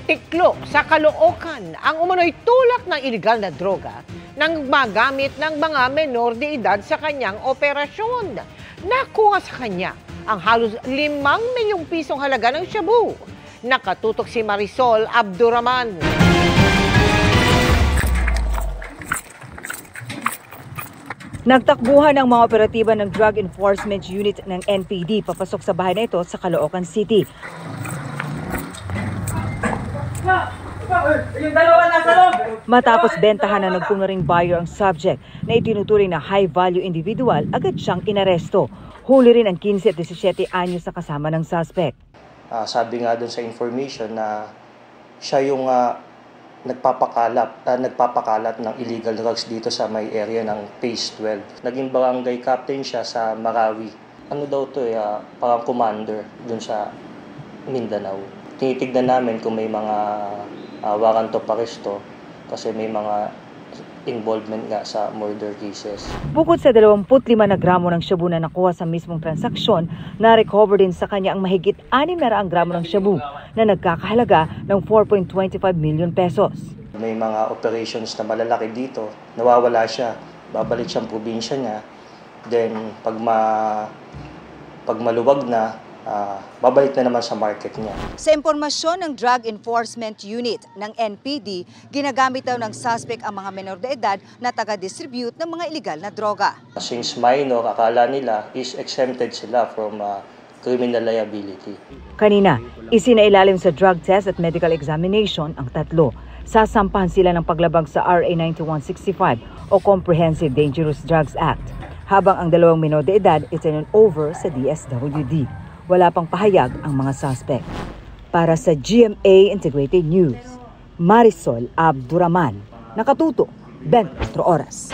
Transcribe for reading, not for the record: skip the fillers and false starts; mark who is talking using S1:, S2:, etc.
S1: Tiklo sa Caloocan ang umano'y tulak ng ilegal na droga nang magamit ng mga menor de edad sa kanyang operasyon. Nakuha sa kanya ang halos 5 milyong pisong halaga ng shabu. Nakatutok si Marisol Abduraman.
S2: Nagtakbuhan ang mga operatiba ng Drug Enforcement Unit ng NPD papasok sa bahay na ito sa Caloocan City. Matapos bentahan na nagkunwaring buyer ang subject na itinuturing na high-value individual, agad siyang inaresto. Huli rin ang 15 at 17 anyos na kasama ng suspect.
S3: Sabi nga doon sa information na siya yung nagpapakalat ng illegal drugs dito sa may area ng Phase 12. Naging barangay captain siya sa Marawi. Ano daw to parang commander dun sa Mindanao. Tinitignan namin kung may mga warrant of arresto kasi may mga involvement nga sa murder cases.
S2: Bukod sa 25 na gramo ng shabu na nakuha sa mismong transaksyon, na-recover din sa kanya ang mahigit 600 gramo ng shabu na nagkakahalaga ng 4.25 million pesos.
S3: May mga operations na malalaki dito, nawawala siya, babalik siyang probinsya niya, then pag maluwag na, babalik na naman sa market niya.
S2: Sa impormasyon ng Drug Enforcement Unit ng NPD, ginagamit daw ng suspect ang mga menor de edad na taga-distribute ng mga illegal na droga.
S3: Since minor, akala nila is exempted sila from criminal liability.
S2: Kanina, isinailalim sa drug test at medical examination ang tatlo. Sasampahan sila ng paglabag sa RA 9165 o Comprehensive Dangerous Drugs Act. Habang ang dalawang menor de edad itinurn over sa DSWD. Wala pang pahayag ang mga suspect. Para sa GMA Integrated News, Marisol Abduraman, nakatuto 24 oras.